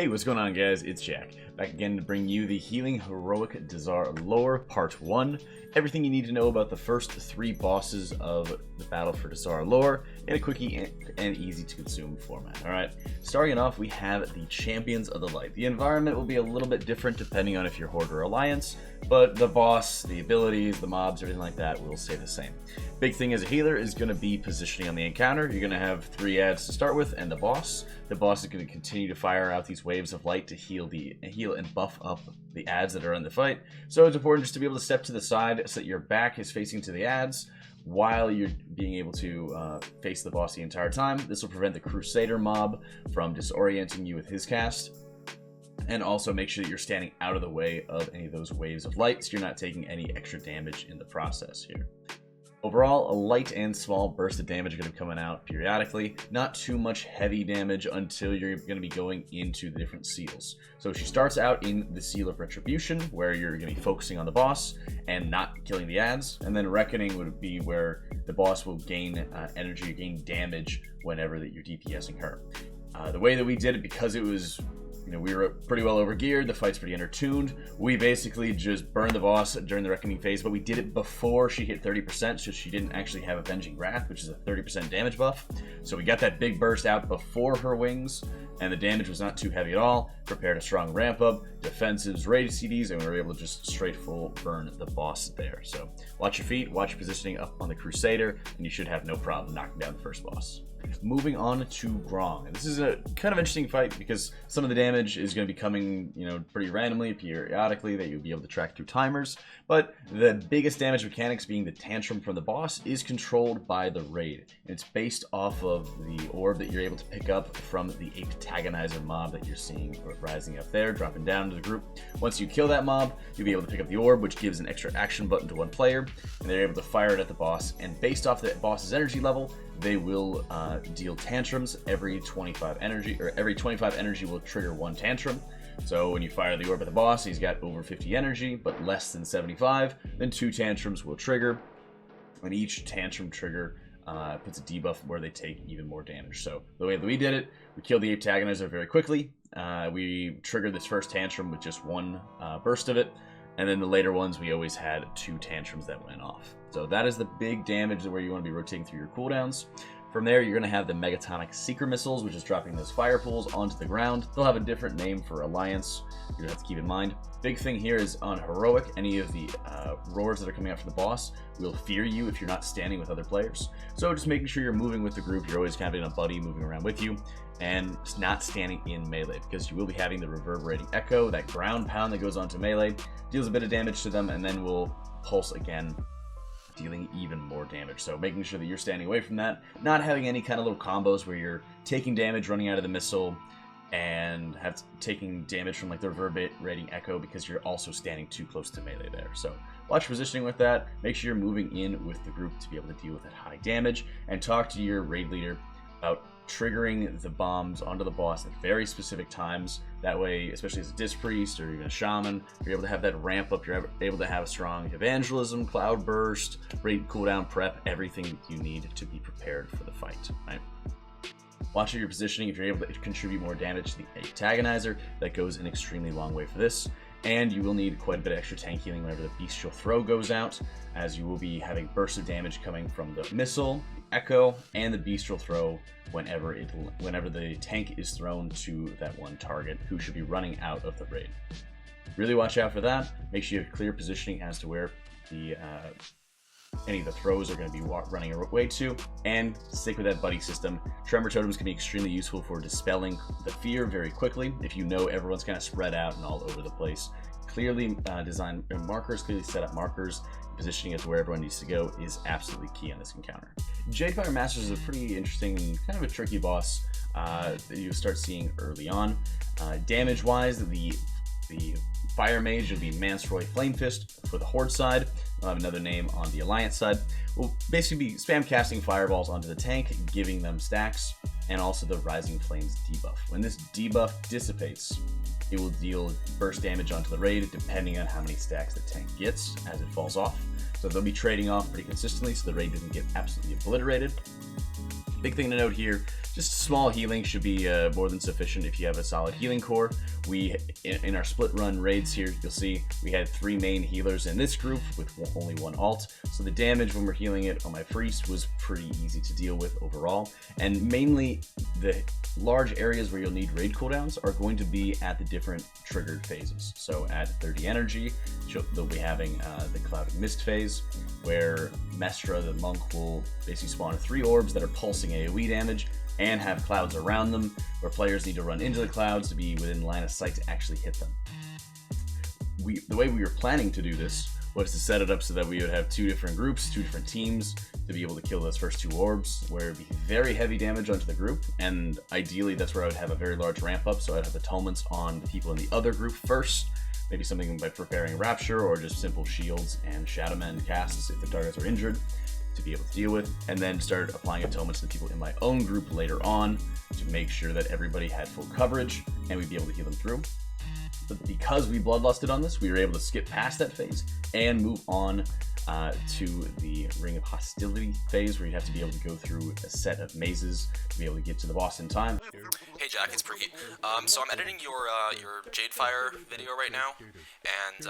Hey, what's going on, guys? It's Jack, back again to bring you the Healing Heroic Dazar'alor Part 1. Everything you need to know about the first 3 bosses of the battle for Dazar'alor in a quickie and easy to consume format. Alright, starting off, we have the Champions of the Light. The environment will be a little bit different depending on if you're Horde or Alliance, but the boss, the abilities, the mobs, everything like that will stay the same. Big thing as a healer is going to be positioning on the encounter. You're going to have 3 ads to start with and the boss. The boss is going to continue to fire out these waves of light to heal and buff up the ads that are in the fight. So it's important just to be able to step to the side so that your back is facing to the ads while you're being able to face the boss the entire time. This will prevent the Crusader mob from disorienting you with his cast. And also make sure that you're standing out of the way of any of those waves of light so you're not taking any extra damage in the process here. Overall, a light and small burst of damage are going to be coming out periodically. Not too much heavy damage until you're going to be going into the different seals. So she starts out in the Seal of Retribution, where you're going to be focusing on the boss and not killing the ads. And then Reckoning would be where the boss will gain energy, gain damage whenever that you're DPSing her. The way that we did it, because it was... we were pretty well over geared, the fight's pretty undertuned. We basically just burned the boss during the Reckoning phase, but we did it before she hit 30%, so she didn't actually have Avenging Wrath, which is a 30% damage buff. So we got that big burst out before her wings, and the damage was not too heavy at all. Prepared a strong ramp up, defensives, raid CDs, and we were able to just straight full burn the boss there. So watch your feet, watch your positioning up on the Crusader, and you should have no problem knocking down the first boss. Moving on to Grong. And this is a kind of interesting fight because some of the damage is going to be coming, pretty randomly, periodically, that you'll be able to track through timers. But the biggest damage mechanics, being the tantrum from the boss, is controlled by the raid. And it's based off of the orb that you're able to pick up from the Antagonizer mob that you're seeing rising up there, dropping down to the group. Once you kill that mob, you'll be able to pick up the orb, which gives an extra action button to one player, and they're able to fire it at the boss. And based off the boss's energy level, they will deal tantrums every 25 energy, or every 25 energy will trigger 1 tantrum. So when you fire the orb at the boss, he's got over 50 energy, but less than 75, then 2 tantrums will trigger. And each tantrum trigger puts a debuff where they take even more damage. So the way that we did it, we killed the Antagonizer very quickly. We triggered this first tantrum with just 1 burst of it. And then the later ones, we always had 2 tantrums that went off. So that is the big damage where you want to be rotating through your cooldowns. From there, you're going to have the Megatonic Seeker Missiles, which is dropping those fire pools onto the ground. They'll have a different name for Alliance. You're going to have to keep in mind. Big thing here is on Heroic, any of the roars that are coming after the boss will fear you if you're not standing with other players. So just making sure you're moving with the group. You're always kind of in a buddy moving around with you, and not standing in melee, because you will be having the Reverberating Echo, that ground pound that goes onto melee, deals a bit of damage to them, and then will pulse again, dealing even more damage. So making sure that you're standing away from that, not having any kind of little combos where you're taking damage running out of the missile and taking damage from like the Reverberating Echo because you're also standing too close to melee there. So watch positioning with that. Make sure you're moving in with the group to be able to deal with that high damage, and talk to your raid leader about triggering the bombs onto the boss at very specific times. That way, especially as a Disc Priest or even a Shaman, you're able to have that ramp up. You're able to have a strong Evangelism, Cloud Burst, raid cooldown prep, everything you need to be prepared for the fight, right? Watch your positioning. If you're able to contribute more damage to the Antagonizer, that goes an extremely long way for this. And you will need quite a bit of extra tank healing whenever the Bestial Throw goes out, as you will be having bursts of damage coming from the Missile, the Echo, and the Bestial Throw whenever the tank is thrown to that one target who should be running out of the raid. Really watch out for that. Make sure you have clear positioning as to where any of the throws are going to be running away to, and stick with that buddy system. Tremor Totems can be extremely useful for dispelling the fear very quickly. If you know everyone's kind of spread out and all over the place, clearly designed markers, clearly set up markers, positioning as where everyone needs to go is absolutely key on this encounter. Jadefire Masters is a pretty interesting, kind of a tricky boss that you start seeing early on. Damage-wise, the Fire Mage will be Mansroy Flamefist for the Horde side. We'll have another name on the Alliance side. We'll basically be spam casting fireballs onto the tank, giving them stacks, and also the Rising Flames debuff. When this debuff dissipates, it will deal burst damage onto the raid depending on how many stacks the tank gets as it falls off. So they'll be trading off pretty consistently so the raid doesn't get absolutely obliterated. Big thing to note here just small healing should be more than sufficient if you have a solid healing core. We, in our split run raids here, you'll see we had 3 main healers in this group with only 1 alt. So the damage when we're healing it on my priest was pretty easy to deal with overall. And mainly the large areas where you'll need raid cooldowns are going to be at the different triggered phases. So at 30 energy, they'll be having the Cloud of Mist phase, where Mestra, the monk, will basically spawn 3 orbs that are pulsing AoE damage and have clouds around them, where players need to run into the clouds to be within line of sight to actually hit them. The way we were planning to do this was to set it up so that we would have 2 different groups, 2 different teams, to be able to kill those first 2 orbs, where it would be very heavy damage onto the group, and ideally that's where I would have a very large ramp up, so I'd have atonements on the people in the other group first, maybe something by preparing Rapture, or just simple shields and Shadowman casts if the targets are injured, to be able to deal with, and then start applying atonements to the people in my own group later on to make sure that everybody had full coverage and we'd be able to heal them through. But because we bloodlusted on this, we were able to skip past that phase and move on to the Ring of Hostility phase, where you'd have to be able to go through a set of mazes to be able to get to the boss in time. Hey Jack, it's Preheat. So I'm editing your Jadefire video right now, and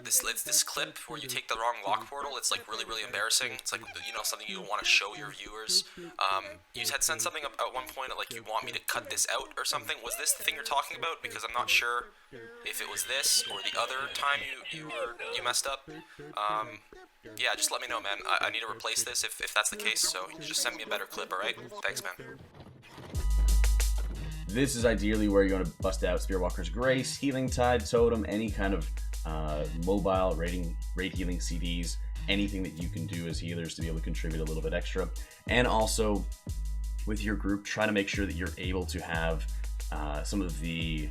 this clip where you take the wrong lock portal, it's like really embarrassing. It's like, you know, something you don't want to show your viewers. You had said something at one point, like you want me to cut this out or something. Was this the thing you're talking about? Because I'm not sure if it was this or the other time you messed up. Yeah, just let me know, man. I need to replace this if that's the case, so just send me a better clip, alright? Thanks, man. This is ideally where you want to bust out Spearwalker's Grace, Healing Tide, Totem, any kind of mobile raid healing CDs, anything that you can do as healers to be able to contribute a little bit extra. And also, with your group, try to make sure that you're able to have some of the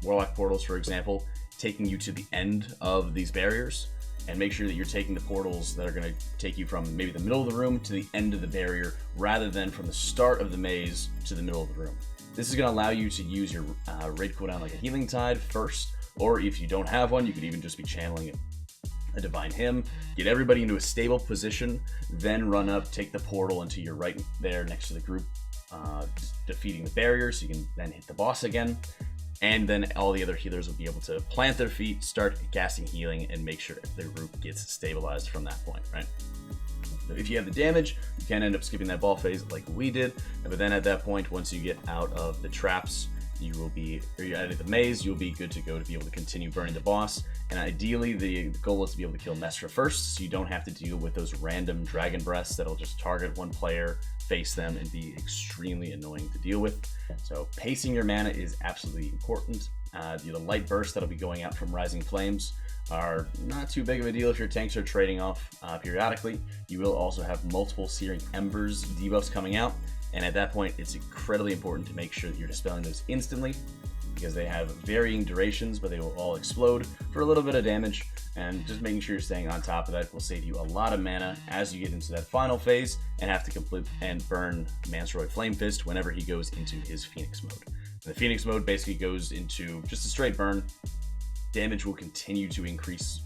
Warlock portals, for example, taking you to the end of these barriers, and make sure that you're taking the portals that are going to take you from maybe the middle of the room to the end of the barrier, rather than from the start of the maze to the middle of the room. This is going to allow you to use your raid cooldown like a Healing Tide first, or if you don't have one, you could even just be channeling a Divine Hymn, get everybody into a stable position, then run up, take the portal until you're right there next to the group, defeating the barrier, so you can then hit the boss again. And then all the other healers will be able to plant their feet, start casting healing, and make sure their group gets stabilized from that point, right? So if you have the damage, you can end up skipping that ball phase like we did, but then at that point, once you get out of the traps, you're out of the maze, you'll be good to go to be able to continue burning the boss. And ideally, the goal is to be able to kill Mestra first, so you don't have to deal with those random dragon breaths that'll just target one player, face them, and be extremely annoying to deal with. So pacing your mana is absolutely important. The light bursts that'll be going out from Rising Flames are not too big of a deal if your tanks are trading off periodically. You will also have multiple Searing Embers debuffs coming out, and at that point it's incredibly important to make sure that you're dispelling those instantly, because they have varying durations, but they will all explode for a little bit of damage, and just making sure you're staying on top of that will save you a lot of mana as you get into that final phase and have to complete and burn Mansroy Flame Fist whenever he goes into his Phoenix mode. And the Phoenix mode basically goes into just a straight burn. Damage will continue to increase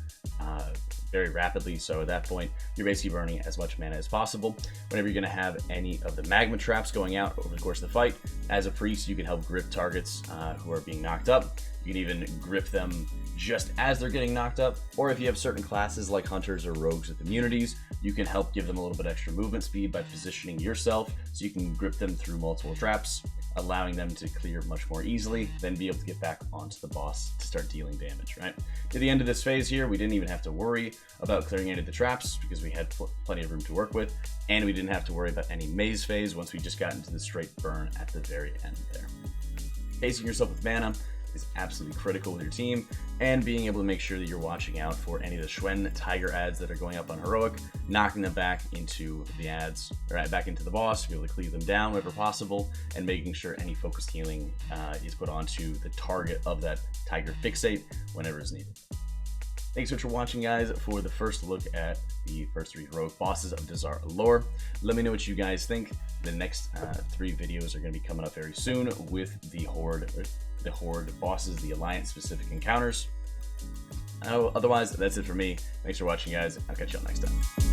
very rapidly, so at that point you're basically burning as much mana as possible. Whenever you're going to have any of the magma traps going out over the course of the fight, as a priest you can help grip targets who are being knocked up. You can even grip them just as they're getting knocked up, or if you have certain classes like hunters or rogues with immunities, you can help give them a little bit extra movement speed by positioning yourself so you can grip them through multiple traps, allowing them to clear much more easily, then be able to get back onto the boss to start dealing damage, right? To the end of this phase here, we didn't even have to worry about clearing any of the traps because we had plenty of room to work with, and we didn't have to worry about any maze phase once we just got into the straight burn at the very end there. Pacing yourself with mana is absolutely critical with your team, and being able to make sure that you're watching out for any of the Schwen Tiger ads that are going up on Heroic, knocking them back into the ads, or back into the boss, to be able to cleave them down whenever possible, and making sure any focused healing is put onto the target of that Tiger Fixate whenever is needed. Thanks so much for watching, guys, for the first look at the first 3 heroic bosses of Dazar'alor. Let me know what you guys think. The next 3 videos are going to be coming up very soon with the Horde bosses, the Alliance-specific encounters. Otherwise, that's it for me. Thanks for watching, guys. I'll catch you all next time.